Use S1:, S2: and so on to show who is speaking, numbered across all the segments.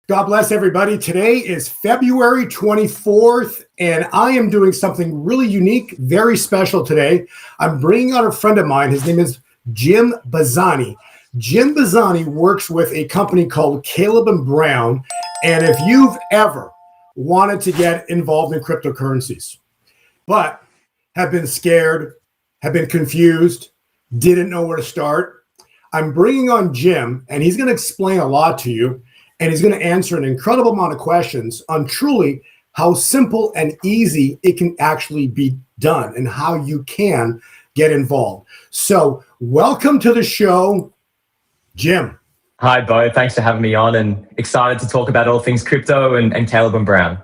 S1: God bless everybody. Today is February 24th, and I am doing something really unique, very special today. I'm bringing on a friend of mine. His name is Jim Bazzani. Jim Bazzani works with a company called Caleb & Brown, and if you've ever wanted to get involved in cryptocurrencies, but have been scared, have been confused, didn't know where to start, I'm bringing on Jim, and he's going to explain a lot to you. And he's going to answer an incredible amount of questions on truly how simple and easy it can actually be done and how you can get involved. So welcome to the show, Jim.
S2: Hi, Bo. Thanks for having me on and excited to talk about all things crypto and Caleb & Brown.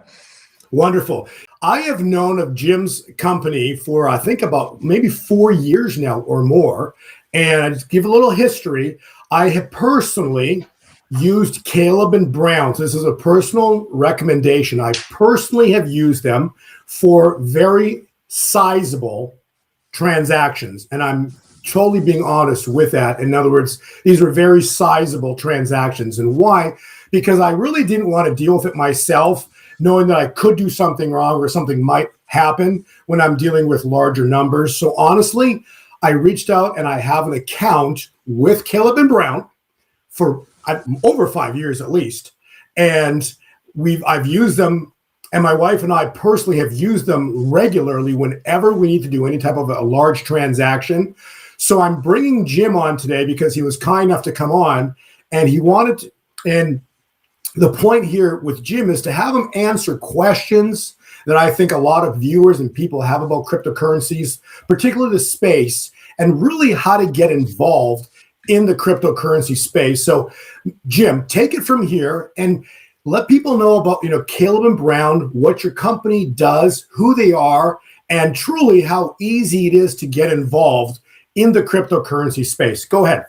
S1: Wonderful. I have known of Jim's company for, I think, about maybe 4 years now or more. And to give a little history, I have personally used Caleb & Brown. So this is a personal recommendation. I personally have used them for very sizable transactions. And I'm totally being honest with that. In other words, these are very sizable transactions. And why? Because I really didn't want to deal with it myself, knowing that I could do something wrong or something might happen when I'm dealing with larger numbers. So honestly, I reached out and I have an account with Caleb & Brown for over 5 years at least. And I've used them, and my wife and I personally have used them regularly whenever we need to do any type of a large transaction. So I'm bringing Jim on today because he was kind enough to come on, and he wanted to, and the point here with Jim is to have him answer questions that I think a lot of viewers and people have about cryptocurrencies, particularly the space, and really how to get involved in the cryptocurrency space. So Jim, take it from here and let people know about, Caleb & Brown, what your company does, who they are, and truly how easy it is to get involved in the cryptocurrency space. Go ahead.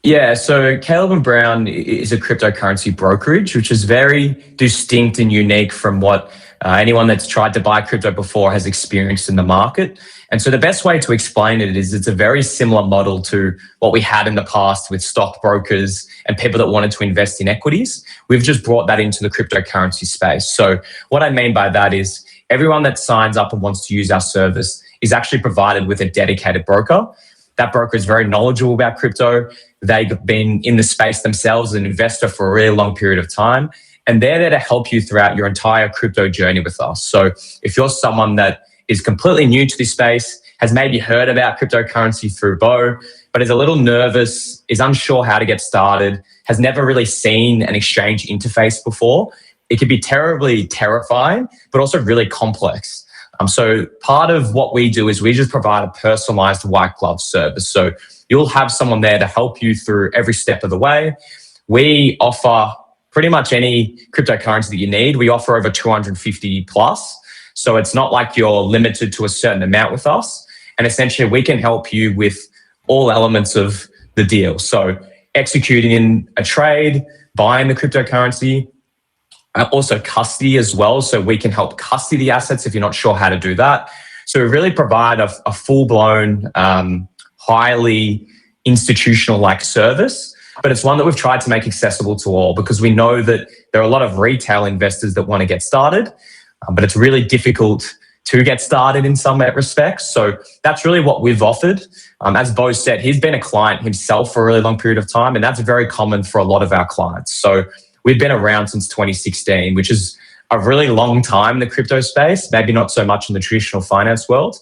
S2: Yeah, so Caleb & Brown is a cryptocurrency brokerage, which is very distinct and unique from what anyone that's tried to buy crypto before has experienced in the market. And so the best way to explain it is it's a very similar model to what we had in the past with stockbrokers and people that wanted to invest in equities. We've just brought that into the cryptocurrency space. So what I mean by that is everyone that signs up and wants to use our service is actually provided with a dedicated broker. That broker is very knowledgeable about crypto. They've been in the space themselves, an investor for a really long period of time. And they're there to help you throughout your entire crypto journey with us. So if you're someone that is completely new to this space, has maybe heard about cryptocurrency through Bo, but is a little nervous, is unsure how to get started, has never really seen an exchange interface before, it can be terribly terrifying, but also really complex. So part of what we do is we just provide a personalized white glove service. So you'll have someone there to help you through every step of the way. We offer pretty much any cryptocurrency that you need. We offer over 250 plus. So it's not like you're limited to a certain amount with us. And essentially we can help you with all elements of the deal. So executing in a trade, buying the cryptocurrency, also custody as well. So we can help custody the assets if you're not sure how to do that. So we really provide a full-blown, highly institutional-like service, but it's one that we've tried to make accessible to all because we know that there are a lot of retail investors that want to get started, but it's really difficult to get started in some respects. So that's really what we've offered. As Bo said, he's been a client himself for a really long period of time, and that's very common for a lot of our clients. So we've been around since 2016, which is a really long time in the crypto space, maybe not so much in the traditional finance world.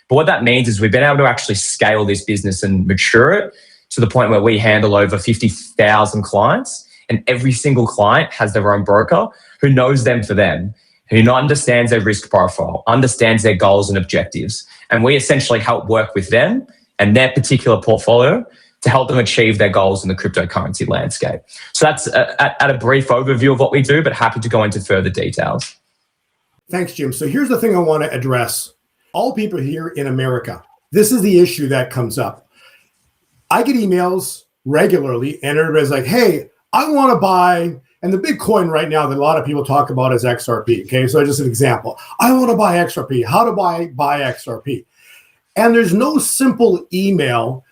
S2: But what that means is we've been able to actually scale this business and mature it to the point where we handle over 50,000 clients, and every single client has their own broker who knows them for them, who understands their risk profile, understands their goals and objectives. And we essentially help work with them and their particular portfolio to help them achieve their goals in the cryptocurrency landscape. So that's at a brief overview of what we do, but happy to go into further details.
S1: Thanks, Jim. So here's the thing I want to address. All people here in America, this is the issue that comes up. I get emails regularly and everybody's like, hey, I want to buy, and the big coin right now that a lot of people talk about is XRP. Okay, so just an example. I want to buy XRP. How do I buy XRP? And there's no simple email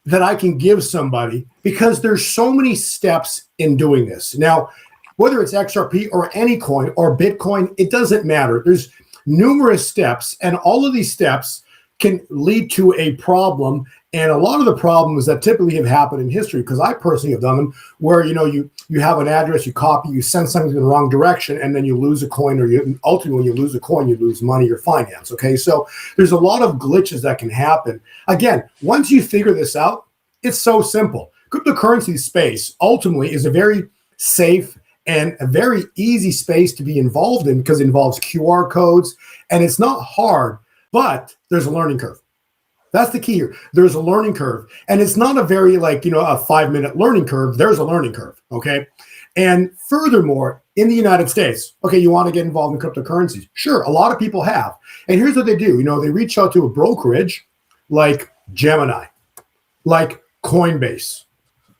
S1: that I can give somebody because there's so many steps in doing this. Now, whether it's XRP or any coin or Bitcoin, it doesn't matter. There's numerous steps, and all of these steps can lead to a problem. And a lot of the problems that typically have happened in history, because I personally have done them, where you have an address, you copy, you send something in the wrong direction, and then you lose a coin, or ultimately when you lose a coin, you lose money or finance. Okay, so there's a lot of glitches that can happen. Again, once you figure this out, it's so simple. Cryptocurrency space ultimately is a very safe and a very easy space to be involved in, because it involves QR codes, and it's not hard, but there's a learning curve. That's the key here. There's a learning curve, and it's not a very a 5-minute learning curve. There's a learning curve. Okay. And furthermore, in the United States, okay, you want to get involved in cryptocurrencies. Sure. A lot of people have. And here's what they do. They reach out to a brokerage like Gemini, like Coinbase,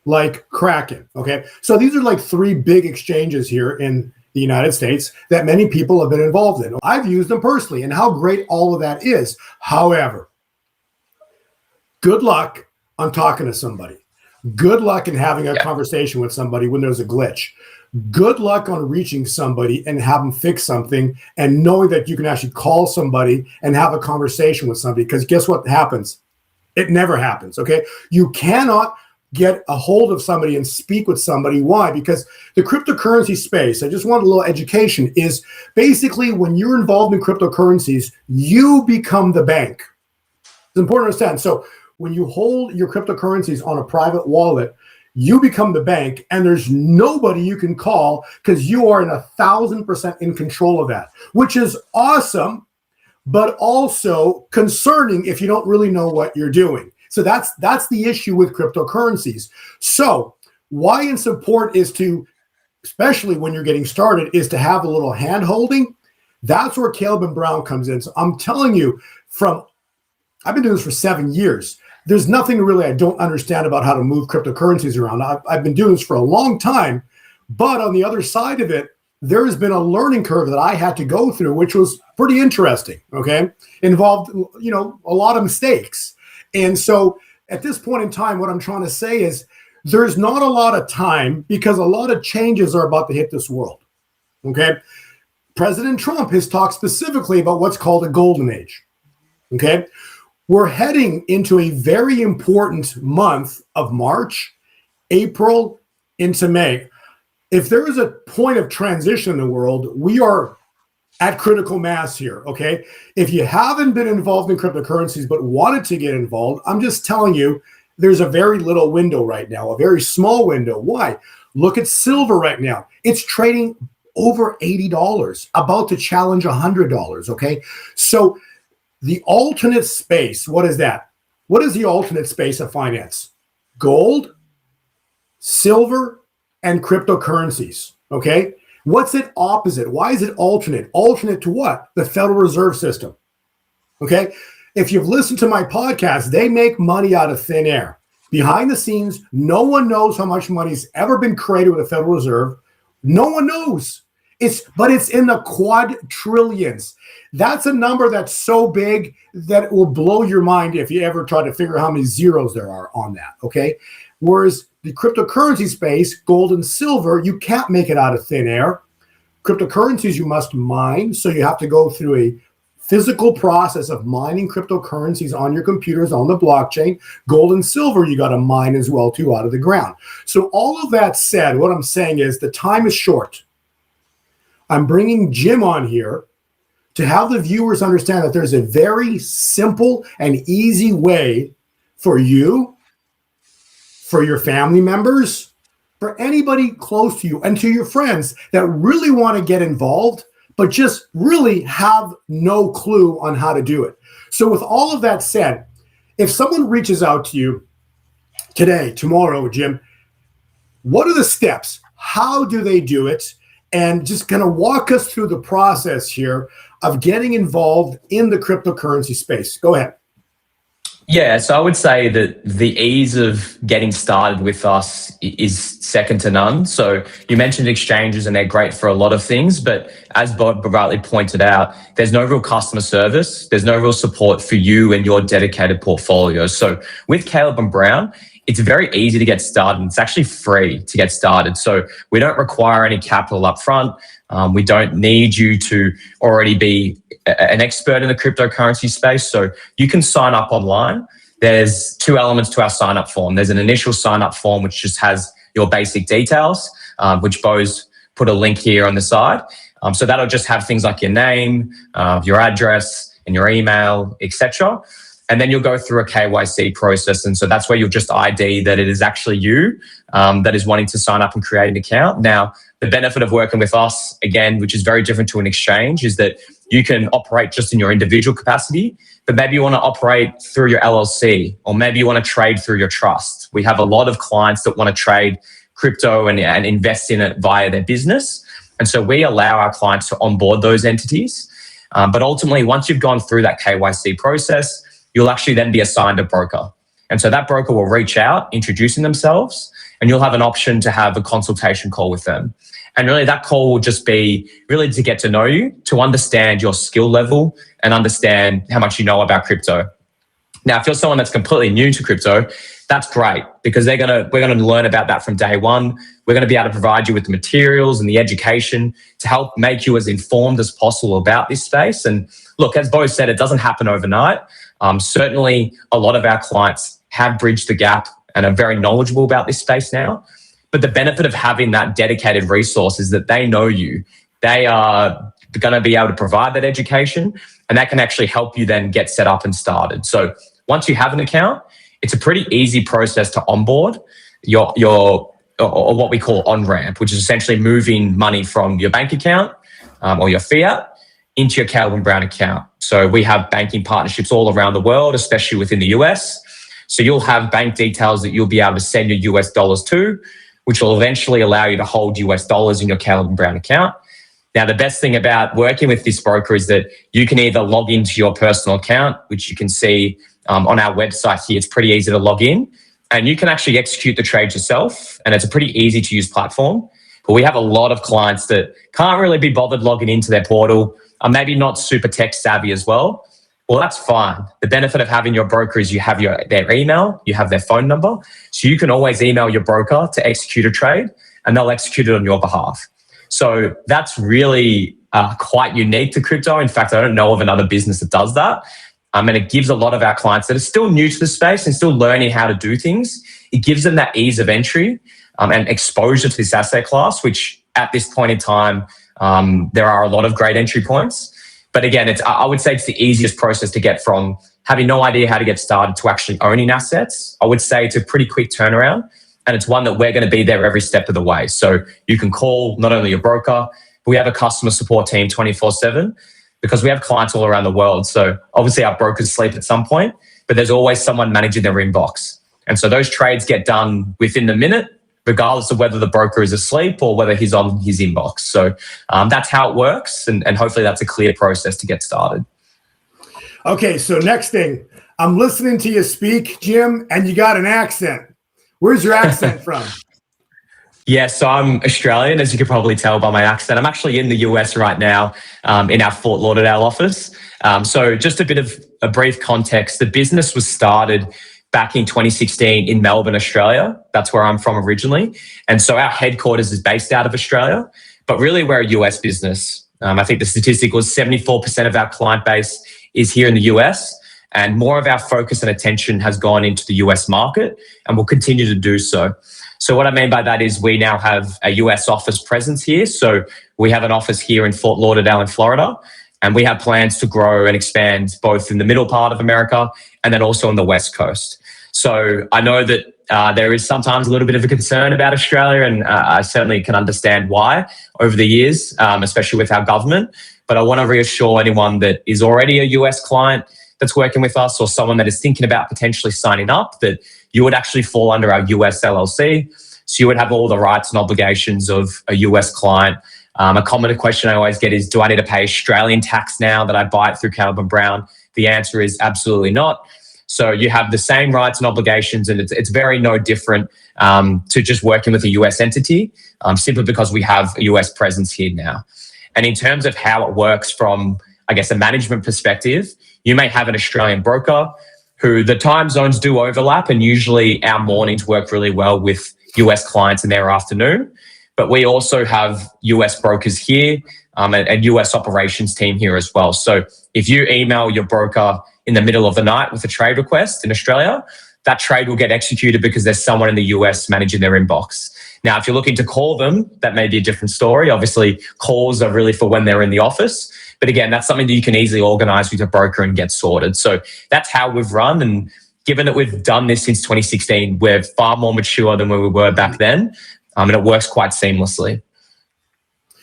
S1: like Kraken. Okay. So these are like 3 big exchanges here in the United States that many people have been involved in. I've used them personally, and how great all of that is. However, good luck on talking to somebody. Good luck in having a conversation with somebody when there's a glitch. Good luck on reaching somebody and have them fix something, and knowing that you can actually call somebody and have a conversation with somebody, because guess what happens? It never happens, okay? You cannot get a hold of somebody and speak with somebody. Why? Because the cryptocurrency space, I just want a little education, is basically when you're involved in cryptocurrencies, you become the bank. It's important to understand. So when you hold your cryptocurrencies on a private wallet, you become the bank, and there's nobody you can call, because you are in 1,000% in control of that, which is awesome, but also concerning if you don't really know what you're doing. So that's the issue with cryptocurrencies. So why in support is to, especially when you're getting started, is to have a little hand holding. That's where Caleb and Brown comes in. So I'm telling you, I've been doing this for 7 years. There's nothing really I don't understand about how to move cryptocurrencies around. I've been doing this for a long time, but on the other side of it, there has been a learning curve that I had to go through, which was pretty interesting, okay? Involved, a lot of mistakes. And so at this point in time, what I'm trying to say is there's not a lot of time, because a lot of changes are about to hit this world, okay? President Trump has talked specifically about what's called a golden age, okay? We're heading into a very important month of March, April, into May. If there is a point of transition in the world, we are at critical mass here, okay? If you haven't been involved in cryptocurrencies but wanted to get involved, I'm just telling you, there's a very little window right now, a very small window. Why? Look at silver right now. It's trading over $80, about to challenge $100, okay? So the alternate space, what is that? What is the alternate space of finance? Gold, silver, and cryptocurrencies, okay? What's it opposite? Why is it alternate? Alternate to what? The Federal Reserve System, okay? If you've listened to my podcast, they make money out of thin air. Behind the scenes, no one knows how much money's ever been created with the Federal Reserve. No one knows. But it's in the quadrillions. That's a number that's so big that it will blow your mind if you ever try to figure out how many zeros there are on that, okay? Whereas the cryptocurrency space, gold and silver, you can't make it out of thin air. Cryptocurrencies you must mine, so you have to go through a physical process of mining cryptocurrencies on your computers on the blockchain. Gold and silver you got to mine as well too out of the ground. So all of that said, what I'm saying is the time is short. I'm bringing Jim on here to have the viewers understand that there's a very simple and easy way for you, for your family members, for anybody close to you, and to your friends that really want to get involved, but just really have no clue on how to do it. So with all of that said, if someone reaches out to you today, tomorrow, Jim, what are the steps? How do they do it? And just kind of walk us through the process here of getting involved in the cryptocurrency space. Go ahead.
S2: Yeah, so I would say that the ease of getting started with us is second to none. So you mentioned exchanges, and they're great for a lot of things, but as Bob rightly pointed out, there's no real customer service. There's no real support for you and your dedicated portfolio. So with Caleb and Brown, it's very easy to get started. It's actually free to get started. So we don't require any capital up front. We don't need you to already be an expert in the cryptocurrency space. So you can sign up online. There's two elements to our sign up form. There's an initial sign up form, which just has your basic details, which Bo's put a link here on the side. So that'll just have things like your name, your address and your email, etc. And then you'll go through a KYC process. And so that's where you'll just ID that it is actually you that is wanting to sign up and create an account. Now, the benefit of working with us, again, which is very different to an exchange, is that you can operate just in your individual capacity, but maybe you want to operate through your LLC, or maybe you want to trade through your trust. We have a lot of clients that want to trade crypto and invest in it via their business. And so we allow our clients to onboard those entities. But ultimately, once you've gone through that KYC process, you'll actually then be assigned a broker. And so that broker will reach out, introducing themselves, and you'll have an option to have a consultation call with them. And really that call will just be really to get to know you, to understand your skill level and understand how much you know about crypto. Now, if you're someone that's completely new to crypto, that's great, because we're going to learn about that from day one. We're going to be able to provide you with the materials and the education to help make you as informed as possible about this space. And look, as Bo said, it doesn't happen overnight. Certainly, a lot of our clients have bridged the gap and are very knowledgeable about this space now. But the benefit of having that dedicated resource is that they know you. They are going to be able to provide that education, and that can actually help you then get set up and started. So once you have an account, it's a pretty easy process to onboard your or what we call on-ramp, which is essentially moving money from your bank account or your fiat into your Calvin Brown account. So we have banking partnerships all around the world, especially within the US. So you'll have bank details that you'll be able to send your US dollars to, which will eventually allow you to hold US dollars in your Calvin Brown account. Now, the best thing about working with this broker is that you can either log into your personal account, which you can see on our website here. It's pretty easy to log in, and you can actually execute the trades yourself. And it's a pretty easy to use platform. But we have a lot of clients that can't really be bothered logging into their portal, are maybe not super tech savvy as well. Well, that's fine. The benefit of having your broker is you have their email, you have their phone number. So you can always email your broker to execute a trade, and they'll execute it on your behalf. So that's really quite unique to crypto. In fact, I don't know of another business that does that. And it gives a lot of our clients that are still new to the space and still learning how to do things, it gives them that ease of entry and exposure to this asset class, which at this point in time, there are a lot of great entry points. But again, I would say it's the easiest process to get from having no idea how to get started to actually owning assets. I would say it's a pretty quick turnaround, and it's one that we're going to be there every step of the way. So you can call not only your broker, but we have a customer support team 24/7, because we have clients all around the world. So obviously our brokers sleep at some point, but there's always someone managing their inbox. And so those trades get done within the minute, regardless of whether the broker is asleep or whether he's on his inbox. So that's how it works. And hopefully that's a clear process to get started.
S1: Okay, so next thing, I'm listening to you speak, Jim, and you got an accent. Where's your accent from?
S2: Yeah, so I'm Australian, as you can probably tell by my accent. I'm actually in the US right now in our Fort Lauderdale office. So just a brief context, the business was started back in 2016 in Melbourne, Australia. That's where I'm from originally. And so our headquarters is based out of Australia, but really we're a US business. I think the statistic was 74% of our client base is here in the US, and more of our focus and attention has gone into the US market and will continue to do so. So what I mean by that is we now have a US office presence here. So we have an office here in Fort Lauderdale in Florida, and we have plans to grow and expand both in the middle part of America and then also on the West Coast. So I know that there is sometimes a little bit of a concern about Australia, and I certainly can understand why over the years, especially with our government. But I want to reassure anyone that is already a US client that's working with us, or someone that is thinking about potentially signing up, that you would actually fall under our US LLC. So you would have all the rights and obligations of a US client. A common question I always get is, do I need to pay Australian tax now that I buy it through Calvin Brown? The answer is absolutely not. So you have the same rights and obligations, and it's very no different to just working with a US entity, simply because we have a US presence here now. And in terms of how it works from, I guess, a management perspective, you may have an Australian broker who the time zones do overlap, and usually our mornings work really well with US clients in their afternoon. But we also have US brokers here and US operations team here as well. So if you email your broker in the middle of the night with a trade request in Australia, that trade will get executed because there's someone in the US managing their inbox. Now, if you're looking to call them, that may be a different story. Obviously, calls are really for when they're in the office. But again, that's something that you can easily organize with your broker and get sorted. So that's how we've run. And given that we've done this since 2016, we're far more mature than where we were back then. And it works quite seamlessly.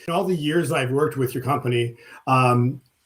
S1: In all the years I've worked with your company,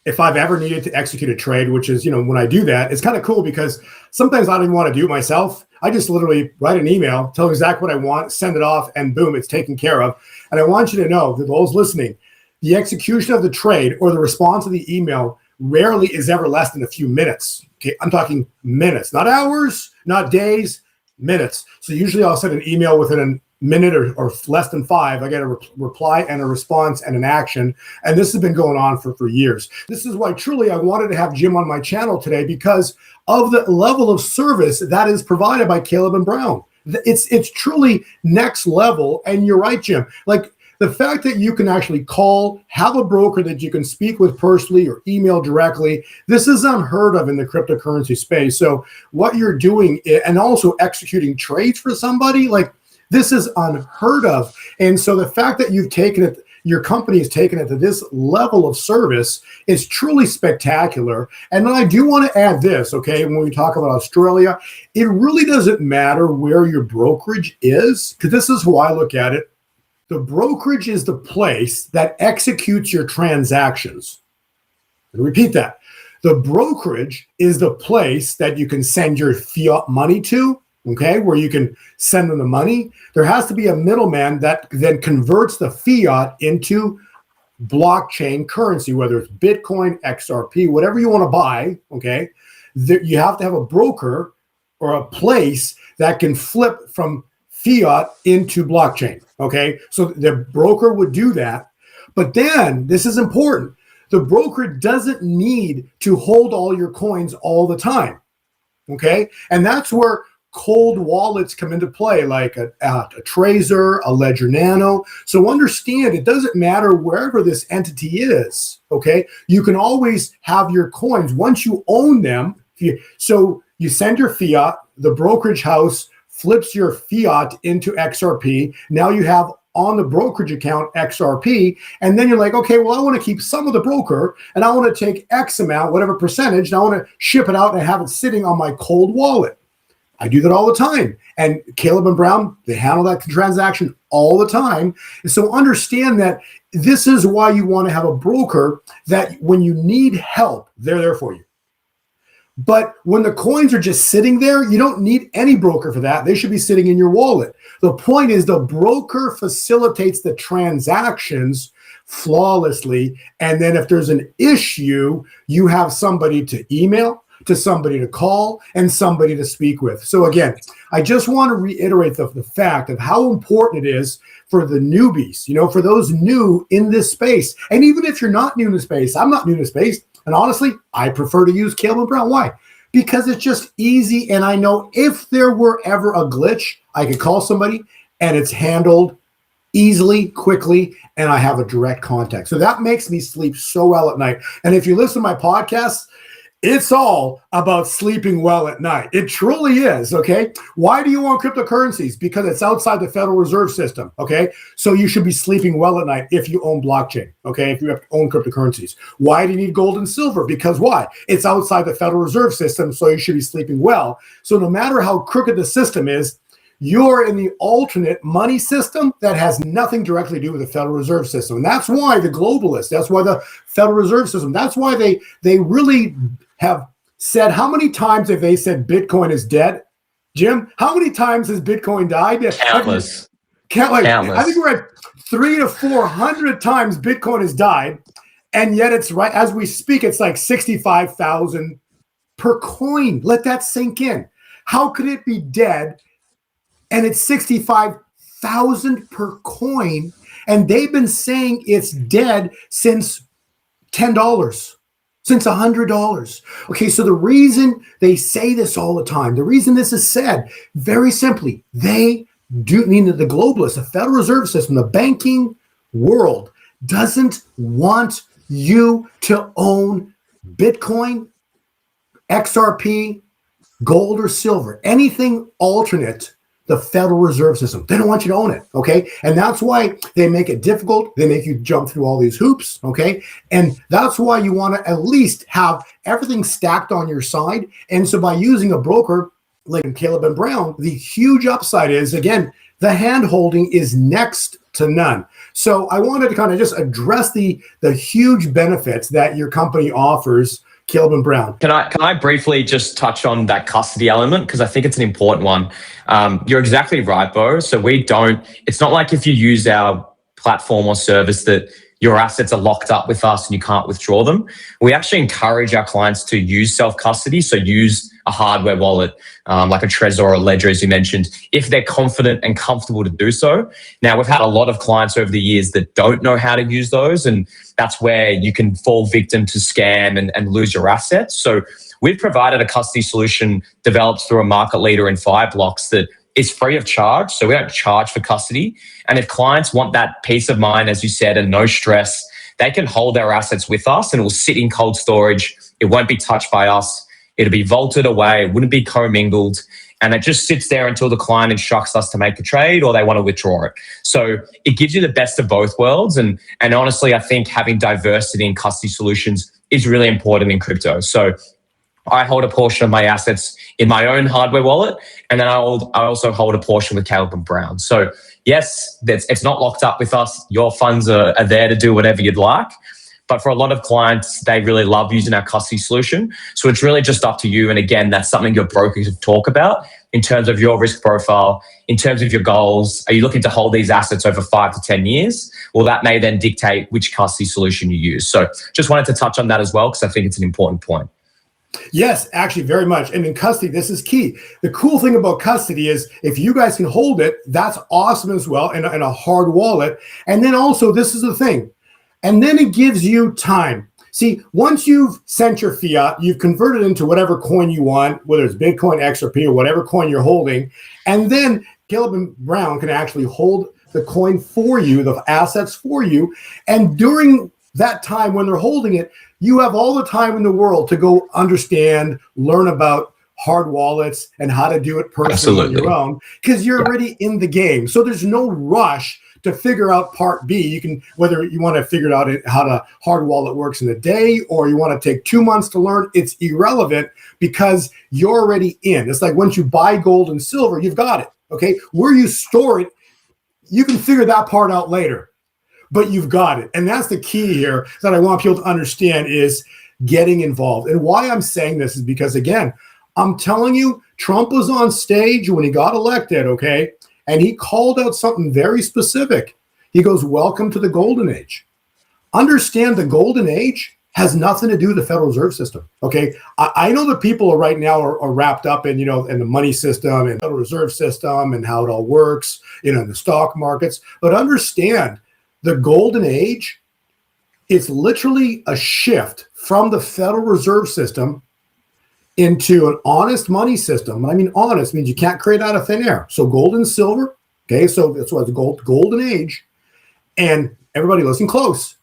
S1: if I've ever needed to execute a trade, which is, when I do that, it's kind of cool because sometimes I don't even want to do it myself. I just literally write an email, tell them exactly what I want, send it off, and boom, it's taken care of. And I want you to know, that those listening, the execution of the trade or the response to the email rarely is ever less than a few minutes. Okay, I'm talking minutes, not hours, not days, minutes. So usually I'll send an email within a minute or less than 5. I get a reply and a response and an action. And this has been going on for years. This is why truly I wanted to have Jim on my channel today, because of the level of service that is provided by Caleb and Brown. It's truly next level. And you're right, Jim. Like, the fact that you can actually call, have a broker that you can speak with personally or email directly, this is unheard of in the cryptocurrency space. So what you're doing, and also executing trades for somebody, like, this is unheard of. And so the fact that you've taken it, your company has taken it to this level of service is truly spectacular. And then I do want to add this, okay, when we talk about Australia, it really doesn't matter where your brokerage is, because this is how I look at it. The brokerage is the place that executes your transactions. I'll repeat that. The brokerage is the place that you can send your fiat money to, okay, where you can send them the money. There has to be a middleman that then converts the fiat into blockchain currency, whether it's Bitcoin, XRP, whatever you want to buy, okay? You have to have a broker or a place that can flip from fiat into blockchain, okay? So the broker would do that. But then, this is important, the broker doesn't need to hold all your coins all the time, okay? And that's where cold wallets come into play, like a Trezor, a Ledger Nano. So understand, it doesn't matter wherever this entity is, okay? You can always have your coins once you own them. So you send your fiat, the brokerage house flips your fiat into XRP. Now you have on the brokerage account XRP, and then you're like, okay, well, I want to keep some of the broker, and I want to take X amount, whatever percentage, and I want to ship it out and have it sitting on my cold wallet. I do that all the time. And Caleb and Brown, they handle that transaction all the time. And so understand that this is why you want to have a broker that when you need help, they're there for you. But when the coins are just sitting there, you don't need any broker for that. They should be sitting in your wallet. The point is the broker facilitates the transactions flawlessly. And then if there's an issue, you have somebody to email, to somebody to call, and somebody to speak with. So again, I just want to reiterate the fact of how important it is for the newbies, for those new in this space. And even if you're not new in the space, I'm not new in the space. And honestly, I prefer to use Caleb and Brown. Why? Because it's just easy. And I know if there were ever a glitch, I could call somebody and it's handled easily, quickly, and I have a direct contact. So that makes me sleep so well at night. And if you listen to my podcasts, it's all about sleeping well at night. It truly is, okay? Why do you want cryptocurrencies? Because it's outside the Federal Reserve System, okay? So you should be sleeping well at night if you own blockchain, okay? If you own cryptocurrencies. Why do you need gold and silver? Because why? It's outside the Federal Reserve System, so you should be sleeping well. So no matter how crooked the system is, you're in the alternate money system that has nothing directly to do with the Federal Reserve System. And that's why the globalists, that's why the Federal Reserve System, that's why they really have said, how many times have they said Bitcoin is dead? Jim, how many times has Bitcoin died?
S2: Countless.
S1: Countless.
S2: Countless.
S1: I think we're at 300 to 400 times Bitcoin has died. And yet it's right, as we speak, it's like 65,000 per coin. Let that sink in. How could it be dead? And it's 65,000 per coin. And they've been saying it's dead since $10. since $100. Okay, so the reason they say this all the time, the reason this is said, very simply, they do mean that the globalists, the Federal Reserve System, the banking world doesn't want you to own Bitcoin, XRP, gold or silver, anything alternate the Federal Reserve System. They don't want you to own it, okay? And that's why they make it difficult. They make you jump through all these hoops, okay? And that's why you want to at least have everything stacked on your side. And so by using a broker like Caleb and Brown, the huge upside is, again, the hand holding is next to none. So I wanted to kind of just address the huge benefits that your company offers, Caleb and Brown.
S2: Can I briefly just touch on that custody element? Because I think it's an important one. You're exactly right, Bo. So it's not like if you use our platform or service that your assets are locked up with us and you can't withdraw them. We actually encourage our clients to use self-custody. So use a hardware wallet, like a Trezor or a Ledger, as you mentioned, if they're confident and comfortable to do so. Now, we've had a lot of clients over the years that don't know how to use those, and that's where you can fall victim to scam and lose your assets. So we've provided a custody solution developed through a market leader in Fireblocks that is free of charge. So we don't charge for custody. And if clients want that peace of mind, as you said, and no stress, they can hold their assets with us and it will sit in cold storage. It won't be touched by us. It'll be vaulted away. It wouldn't be commingled. And it just sits there until the client instructs us to make a trade or they want to withdraw it. So it gives you the best of both worlds. And honestly, I think having diversity in custody solutions is really important in crypto. So I hold a portion of my assets in my own hardware wallet, and then I also hold a portion with Caleb and Brown. So yes, it's not locked up with us. Your funds are there to do whatever you'd like. But for a lot of clients, they really love using our custody solution. So it's really just up to you. And again, that's something your broker can talk about in terms of your risk profile, in terms of your goals. Are you looking to hold these assets over 5 to 10 years? Well, that may then dictate which custody solution you use. So just wanted to touch on that as well, because I think it's an important point.
S1: Yes, actually, very much. And in custody, this is key. The cool thing about custody is if you guys can hold it, that's awesome as well, and a hard wallet. And then also, this is the thing. And then it gives you time. See, once you've sent your fiat, you've converted into whatever coin you want, whether it's Bitcoin, XRP, or whatever coin you're holding. And then Caleb and Brown can actually hold the coin for you, the assets for you. And during that time when they're holding it, you have all the time in the world to go understand, learn about hard wallets and how to do it personally on your own, because you're already in the game. So there's no rush to figure out part B. You can, whether you want to figure out how to hard wallet works in a day or you want to take 2 months to learn, it's irrelevant because you're already in. It's like once you buy gold and silver, you've got it. Okay. Where you store it, you can figure that part out later. But you've got it. And that's the key here that I want people to understand is getting involved. And why I'm saying this is because, again, I'm telling you, Trump was on stage when he got elected, okay? And he called out something very specific. He goes, welcome to the golden age. Understand the golden age has nothing to do with the Federal Reserve System, okay? I know that people right now are wrapped up in, in the money system and Federal Reserve System and how it all works, in the stock markets. But understand, the golden age is literally a shift from the Federal Reserve System into an honest money system. I mean, honest means you can't create out of thin air. So gold and silver, okay, so that's why it's golden age. And everybody listen close.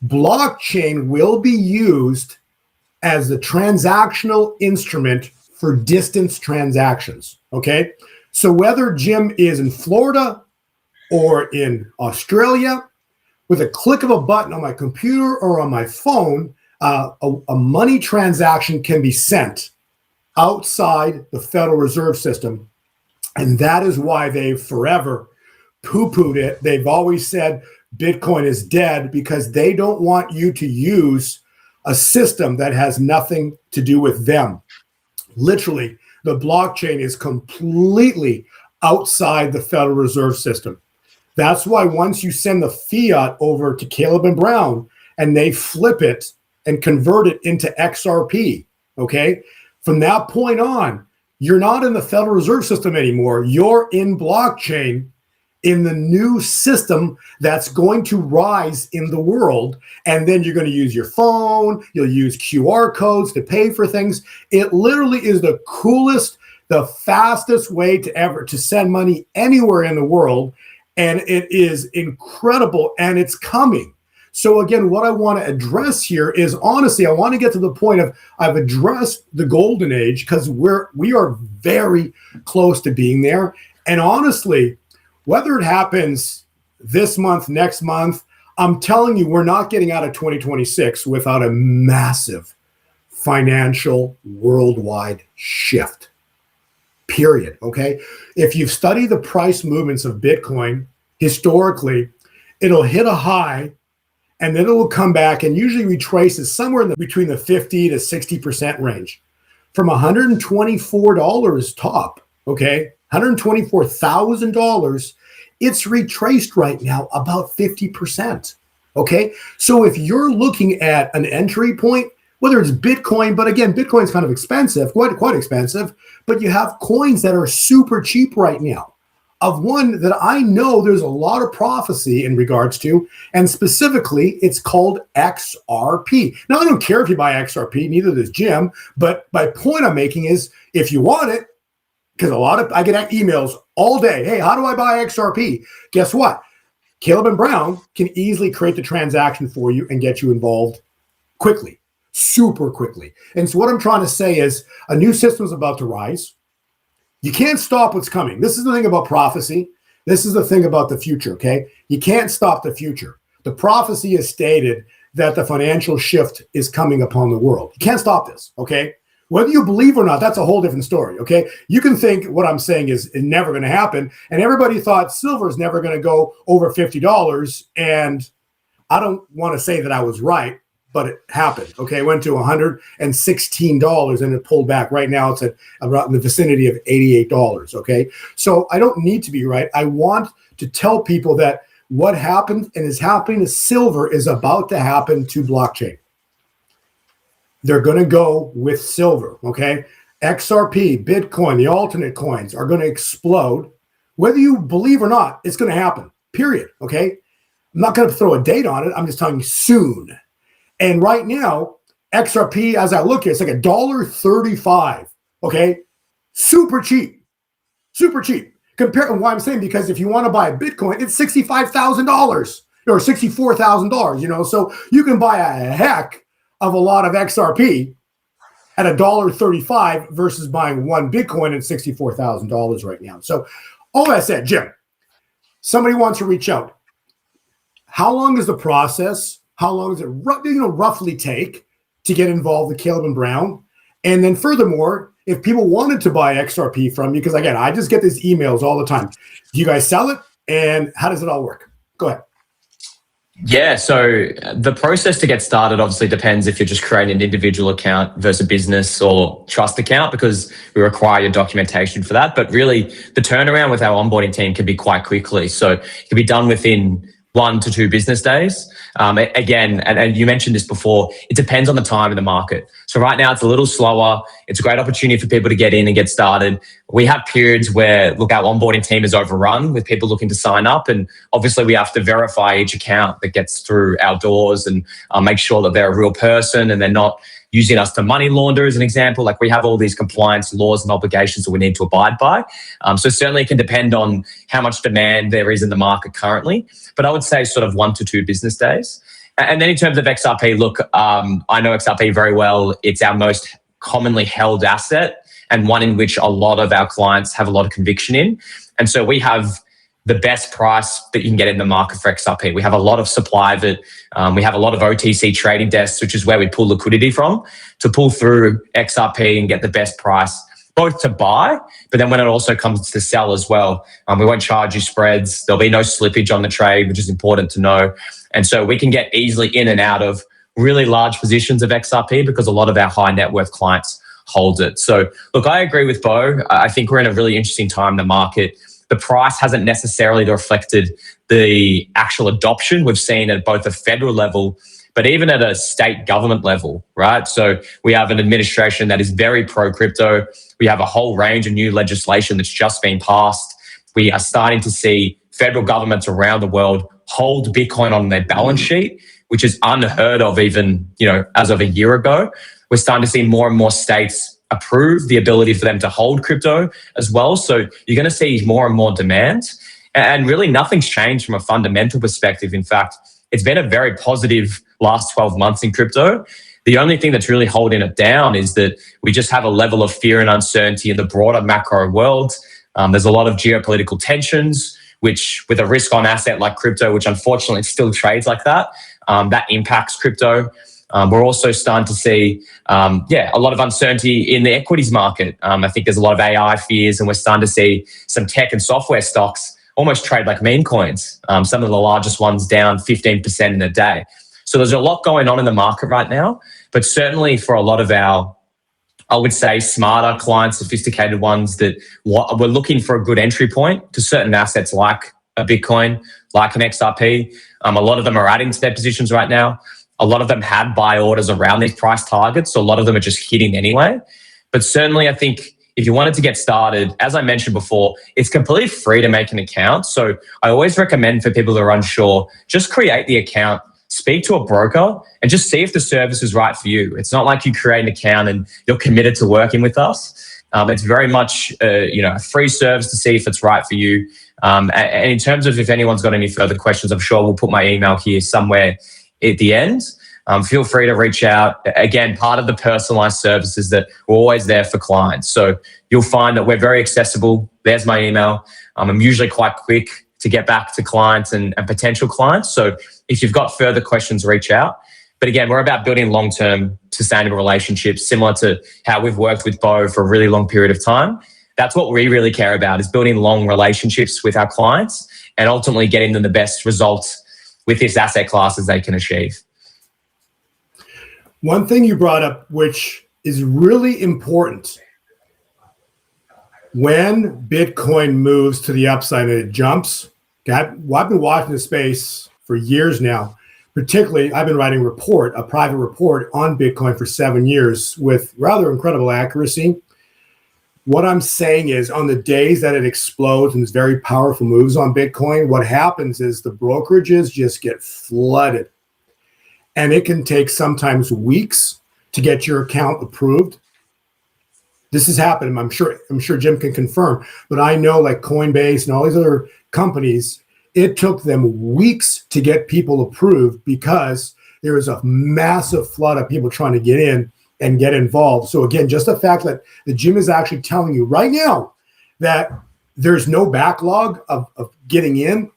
S1: Blockchain will be used as the transactional instrument for distance transactions, okay? So whether Jim is in Florida or in Australia, with a click of a button on my computer or on my phone, a money transaction can be sent outside the Federal Reserve System. And that is why they've forever poo-pooed it. They've always said Bitcoin is dead because they don't want you to use a system that has nothing to do with them. Literally, the blockchain is completely outside the Federal Reserve System. That's why once you send the fiat over to Caleb and Brown and they flip it and convert it into XRP, okay? From that point on, you're not in the Federal Reserve System anymore. You're in blockchain, in the new system that's going to rise in the world. And then you're going to use your phone, you'll use QR codes to pay for things. It literally is the coolest, the fastest way to send money anywhere in the world. And it is incredible, and it's coming. So again, what I want to address here is, honestly, I want to get to the point of, I've addressed the golden age because we are very close to being there. And honestly, whether it happens this month, next month, I'm telling you, we're not getting out of 2026 without a massive financial worldwide shift. Period. Okay. If you've studied the price movements of Bitcoin historically, it'll hit a high and then it will come back and usually retraces somewhere between the 50 to 60% range from $124 top. Okay. $124,000. It's retraced right now about 50%. Okay. So if you're looking at an entry point, whether it's Bitcoin, but again, Bitcoin's kind of expensive, quite expensive, but you have coins that are super cheap right now. Of one that I know there's a lot of prophecy in regards to, and specifically it's called XRP. Now, I don't care if you buy XRP, neither does Jim, but my point I'm making is if you want it, because I get emails all day, hey, how do I buy XRP? Guess what? Caleb and Brown can easily create the transaction for you and get you involved quickly. Super quickly. And so what I'm trying to say is a new system is about to rise. You can't stop what's coming. This is the thing about prophecy. This is the thing about the future, okay? You can't stop the future. The prophecy is stated that the financial shift is coming upon the world. You can't stop this, okay? Whether you believe or not, that's a whole different story, okay? You can think what I'm saying is never going to happen, and everybody thought silver is never going to go over $50, and I don't want to say that I was right, but it happened. Okay, it went to $116 and it pulled back. Right now, it's at about in the vicinity of $88. Okay, so I don't need to be right. I want to tell people that what happened and is happening to silver is about to happen to blockchain. They're going to go with silver. Okay, XRP, Bitcoin, the alternate coins are going to explode. Whether you believe or not, it's going to happen. Period. Okay, I'm not going to throw a date on it. I'm just telling you soon. And right now, XRP, as I look at it, it's like $1.35. Okay, super cheap, super cheap. Compared to why I'm saying, because if you want to buy a Bitcoin, it's $65,000 or $64,000. You know, so you can buy a heck of a lot of XRP at $1.35 versus buying one Bitcoin at $64,000 right now. So, all that said, Jim, somebody wants to reach out. How long is the process? How long does it roughly take to get involved with Caleb and Brown? And then furthermore, if people wanted to buy XRP from you, because again, I just get these emails all the time. Do you guys sell it? And how does it all work? Go ahead.
S2: Yeah, so the process to get started obviously depends if you're just creating an individual account versus a business or trust account, because we require your documentation for that. But really, the turnaround with our onboarding team can be quite quickly. So it can be done within 1 to 2 business days. Again, and you mentioned this before, it depends on the time in the market. So right now it's a little slower. It's a great opportunity for people to get in and get started. We have periods where, look, our onboarding team is overrun with people looking to sign up. And obviously we have to verify each account that gets through our doors and make sure that they're a real person and they're not using us to money launder, as an example. Like, we have all these compliance laws and obligations that we need to abide by. So certainly it can depend on how much demand there is in the market currently. But I would say sort of 1 to 2 business days. And then in terms of XRP, look, I know XRP very well. It's our most commonly held asset and one in which a lot of our clients have a lot of conviction in. And so we have the best price that you can get in the market for XRP. We have a lot of supply of it. We have a lot of OTC trading desks, which is where we pull liquidity from to pull through XRP and get the best price, both to buy, but then when it also comes to sell as well. We won't charge you spreads. There'll be no slippage on the trade, which is important to know. And so we can get easily in and out of really large positions of XRP because a lot of our high net worth clients hold it. So look, I agree with Bo. I think we're in a really interesting time in the market. The price hasn't necessarily reflected the actual adoption we've seen at both a federal level, but even at a state government level, right? So we have an administration that is very pro-crypto. We have a whole range of new legislation that's just been passed. We are starting to see federal governments around the world hold Bitcoin on their balance sheet, which is unheard of even, as of a year ago. We're starting to see more and more states approve the ability for them to hold crypto as well. So you're going to see more and more demand. And really nothing's changed from a fundamental perspective. In fact, it's been a very positive last 12 months in crypto. The only thing that's really holding it down is that we just have a level of fear and uncertainty in the broader macro world. There's a lot of geopolitical tensions, which with a risk on asset like crypto, which unfortunately still trades like that impacts crypto. We're also starting to see, a lot of uncertainty in the equities market. I think there's a lot of AI fears, and we're starting to see some tech and software stocks almost trade like meme coins. Some of the largest ones down 15% in a day. So there's a lot going on in the market right now, but certainly for a lot of our, I would say, smarter clients, sophisticated ones that we're looking for a good entry point to certain assets like a Bitcoin, like an XRP. A lot of them are adding to their positions right now. A lot of them had buy orders around these price targets, so a lot of them are just hitting anyway. But certainly I think if you wanted to get started, as I mentioned before, it's completely free to make an account. So I always recommend for people that are unsure, just create the account, speak to a broker, and just see if the service is right for you. It's not like you create an account and you're committed to working with us. It's very much a free service to see if it's right for you. And in terms of if anyone's got any further questions, I'm sure we'll put my email here somewhere at the end. Feel free to reach out. Again, part of the personalized service is that we're always there for clients. So you'll find that we're very accessible. There's my email. I'm usually quite quick to get back to clients and potential clients. So if you've got further questions, reach out. But again, we're about building long-term sustainable relationships, similar to how we've worked with Bo for a really long period of time. That's what we really care about, is building long relationships with our clients and ultimately getting them the best results with this asset class as they can achieve.
S1: One thing you brought up, which is really important, when Bitcoin moves to the upside and it jumps, I've been watching the space for years now. Particularly, I've been writing a private report on Bitcoin for 7 years with rather incredible accuracy. What I'm saying is, on the days that it explodes and there's very powerful moves on Bitcoin, what happens is the brokerages just get flooded. And it can take sometimes weeks to get your account approved. This has happened. I'm sure Jim can confirm, but I know like Coinbase and all these other companies, it took them weeks to get people approved because there was a massive flood of people trying to get in and get involved. So again, just the fact that the Jim is actually telling you right now that there's no backlog of getting in,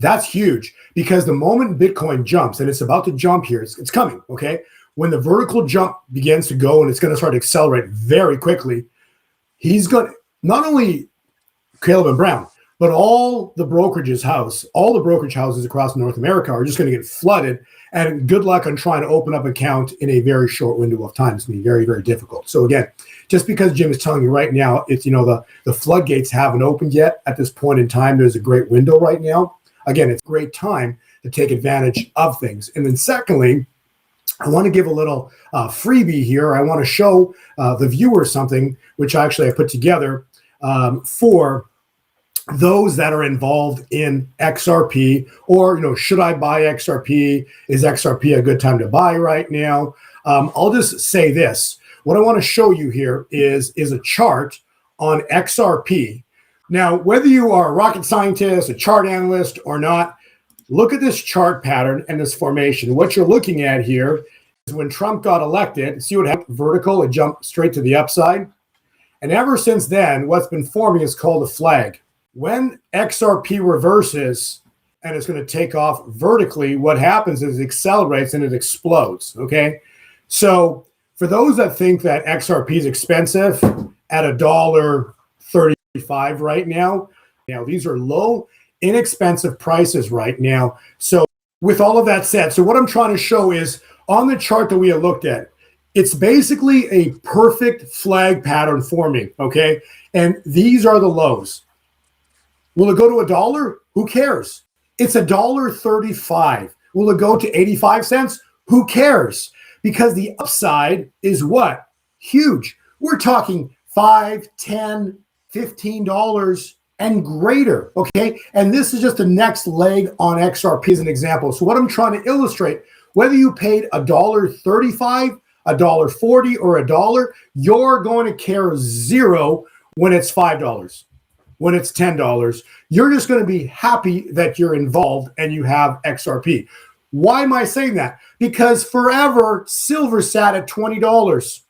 S1: that's huge, because the moment Bitcoin jumps, and it's about to jump here, it's coming, okay? When the vertical jump begins to go and it's going to start to accelerate very quickly, he's going to, not only Caleb and Brown, but all the brokerage houses across North America are just going to get flooded, and good luck on trying to open up an account in a very short window of time. It's going to be very, very difficult. So again, just because Jim is telling you right now, it's, the floodgates haven't opened yet at this point in time. There's a great window right now. Again, it's a great time to take advantage of things. And then secondly, I want to give a little freebie here. I want to show the viewers something, which actually I put together for those that are involved in XRP, or, should I buy XRP? Is XRP a good time to buy right now? I'll just say this. What I want to show you here is a chart on XRP. Now, whether you are a rocket scientist, a chart analyst or not, look at this chart pattern and this formation. What you're looking at here is when Trump got elected, see what happened? Vertical, it jumped straight to the upside. And ever since then, what's been forming is called a flag. When XRP reverses and it's going to take off vertically, what happens is it accelerates and it explodes, okay? So for those that think that XRP is expensive at $1.35 right now, these are low, inexpensive prices right now. So with all of that said, so what I'm trying to show is on the chart that we have looked at, it's basically a perfect flag pattern forming, okay? And these are the lows. Will it go to $1? Who cares? It's $1.35. Will it go to 85 cents? Who cares? Because the upside is what? Huge. We're talking $5, $10, $15 and greater, okay? And this is just the next leg on XRP as an example. So what I'm trying to illustrate, whether you paid $1.35, $1.40, or $1, you're going to care zero when it's $5, when it's $10. You're just going to be happy that you're involved and you have XRP. Why am I saying that? Because forever, silver sat at $20,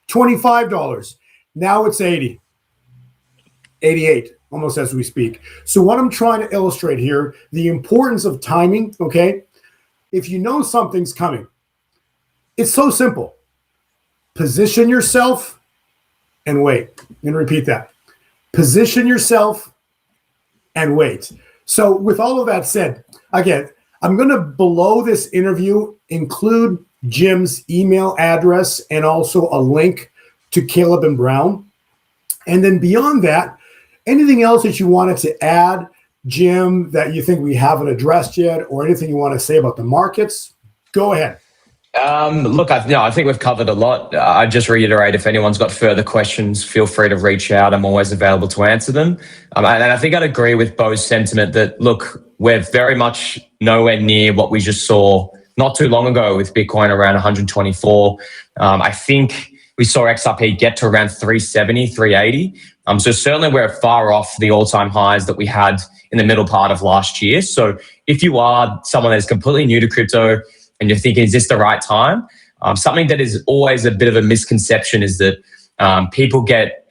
S1: $25. Now it's 80, 88, almost as we speak. So what I'm trying to illustrate here, the importance of timing, okay? If you know something's coming, it's so simple. Position yourself and wait. I'm going to repeat that. Position yourself and wait. So with all of that said, again, I'm going to, below this interview, include Jim's email address and also a link to Caleb and Brown. And then beyond that, anything else that you wanted to add, Jim, that you think we haven't addressed yet, or anything you want to say about the markets, go ahead.
S2: Look, I think we've covered a lot. I just reiterate, if anyone's got further questions, feel free to reach out. I'm always available to answer them. And I think I'd agree with Bo's sentiment that, look, we're very much nowhere near what we just saw not too long ago with Bitcoin around 124. I think we saw XRP get to around 370, 380. So certainly we're far off the all-time highs that we had in the middle part of last year. So if you are someone that's completely new to crypto and you're thinking, is this the right time? Something that is always a bit of a misconception is that people get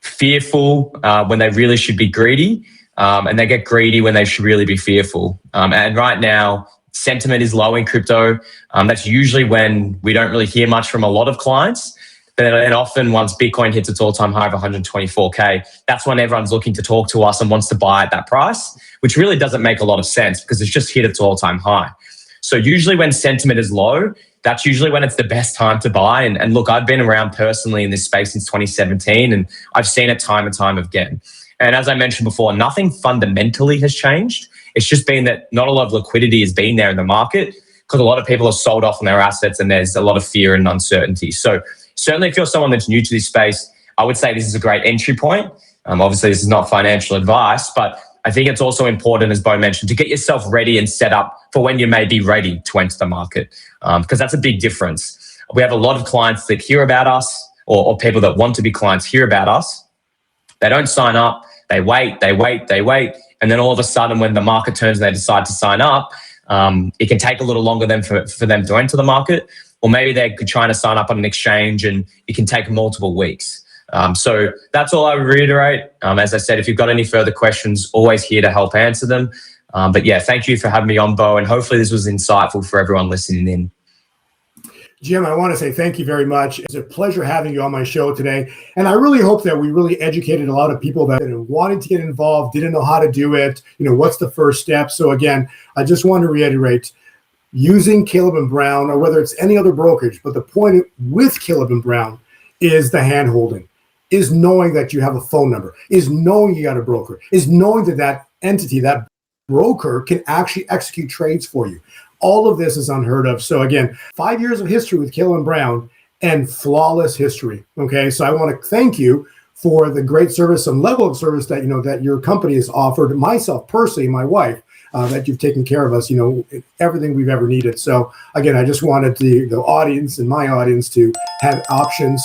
S2: fearful when they really should be greedy, and they get greedy when they should really be fearful. And right now, sentiment is low in crypto. That's usually when we don't really hear much from a lot of clients. And often once Bitcoin hits its all-time high of 124K, that's when everyone's looking to talk to us and wants to buy at that price, which really doesn't make a lot of sense because it's just hit its all-time high. So usually when sentiment is low, that's usually when it's the best time to buy. And look, I've been around personally in this space since 2017, and I've seen it time and time again. And as I mentioned before, nothing fundamentally has changed. It's just been that not a lot of liquidity has been there in the market because a lot of people are sold off on their assets and there's a lot of fear and uncertainty. So certainly if you're someone that's new to this space, I would say this is a great entry point. Obviously, this is not financial advice, but I think it's also important, as Bo mentioned, to get yourself ready and set up for when you may be ready to enter the market, because that's a big difference. We have a lot of clients that hear about us, or people that want to be clients hear about us. They don't sign up. They wait. And then all of a sudden, when the market turns and they decide to sign up, it can take a little longer than for them to enter the market. Or maybe they're trying to sign up on an exchange and it can take multiple weeks. So that's all I would reiterate. As I said, if you've got any further questions, always here to help answer them. But yeah, thank you for having me on, Bo, and hopefully this was insightful for everyone listening in.
S1: Jim, I want to say thank you very much. It's a pleasure having you on my show today. And I really hope that we really educated a lot of people that wanted to get involved, didn't know how to do it. What's the first step? So again, I just want to reiterate, using Caleb and Brown, or whether it's any other brokerage, but the point with Caleb and Brown is the hand-holding, is knowing that you have a phone number, is knowing you got a broker, is knowing that that entity, that broker can actually execute trades for you. All of this is unheard of. So again, 5 years of history with Caleb and Brown and flawless history. Okay, so I want to thank you for the great service and level of service that that your company has offered myself personally, my wife, that you've taken care of us, everything we've ever needed. So again, I just wanted the audience and my audience to have options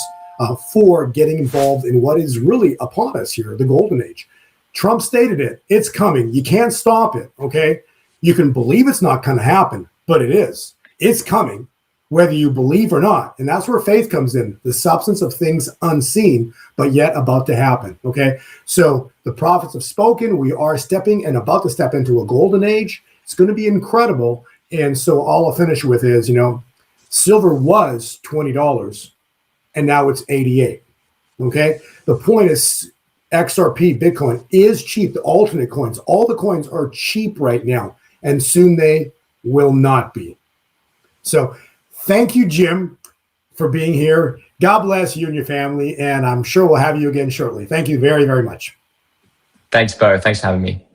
S1: for getting involved in what is really upon us here, the golden age. Trump stated it. It's coming. You can't stop it, okay? You can believe it's not going to happen, but it is. It's coming, whether you believe or not. And that's where faith comes in, the substance of things unseen, but yet about to happen, okay? So the prophets have spoken. We are stepping and about to step into a golden age. It's going to be incredible. And so all I'll finish with is, silver was $20. And now it's 88. Okay. The point is XRP, Bitcoin is cheap. The alternate coins, all the coins are cheap right now, and soon they will not be. So thank you, Jim, for being here. God bless you and your family. And I'm sure we'll have you again shortly. Thank you very, very much.
S2: Thanks, Bo. Thanks for having me.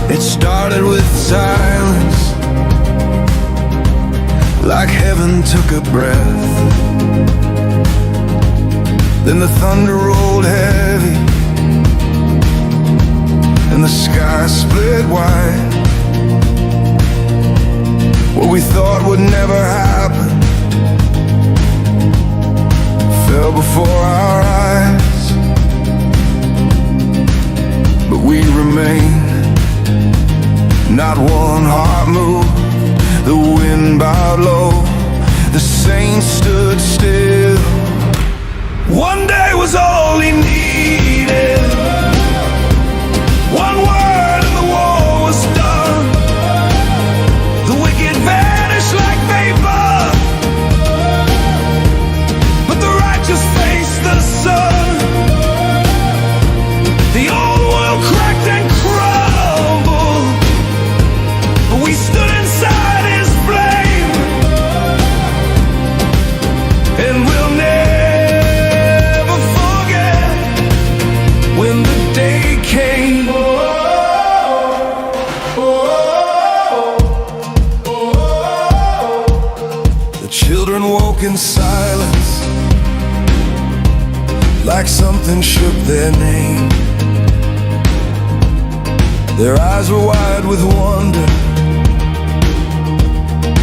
S3: It started with silence, Then the thunder rolled heavy, and the sky split wide. What we thought would never happen fell before our eyes. But we remained, not one heart moved. The wind bowed low, the saints stood still. One day was all he needed. One word and the war was done. The wicked vanished like vapor, but the righteous faced the sun. The old world cracked and crumbled, but we stood inside his flame, and we'll never forget when the day came. The children woke in silence, like something shook their name. Their eyes were wide with wonder,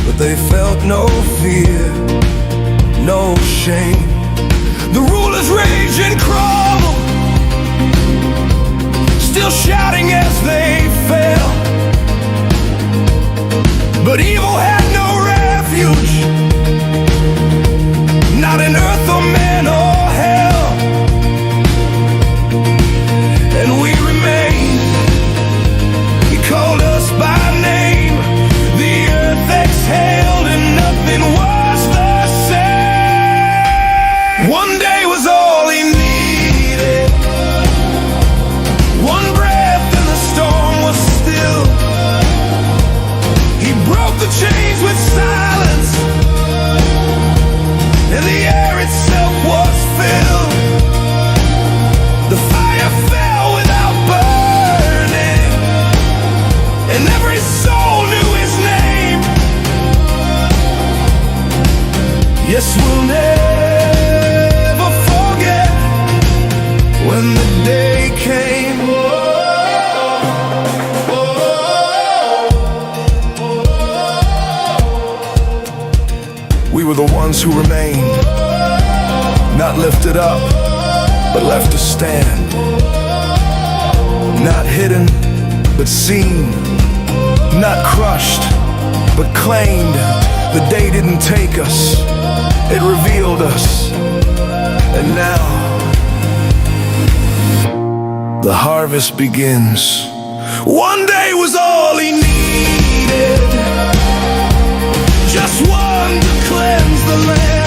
S3: but they felt no fear, no shame. The rulers raged and crumbled, still shouting as they fell. But evil had no refuge, not in earth or man or hell. And we remained, he called us by name. The earth exhaled and nothing was the same. One day was all he needed. One breath and the storm was still. He broke the chains with silence, and the air itself was filled. The fire fell without burning, and every soul knew his name. Yes, we'll never forget when the day came. We were the ones who remained, not lifted up, but left to stand. Not hidden, but seen. Not crushed, but claimed. The day didn't take us, it revealed us. And now, the harvest begins. One day was all he needed, just one to cleanse the land.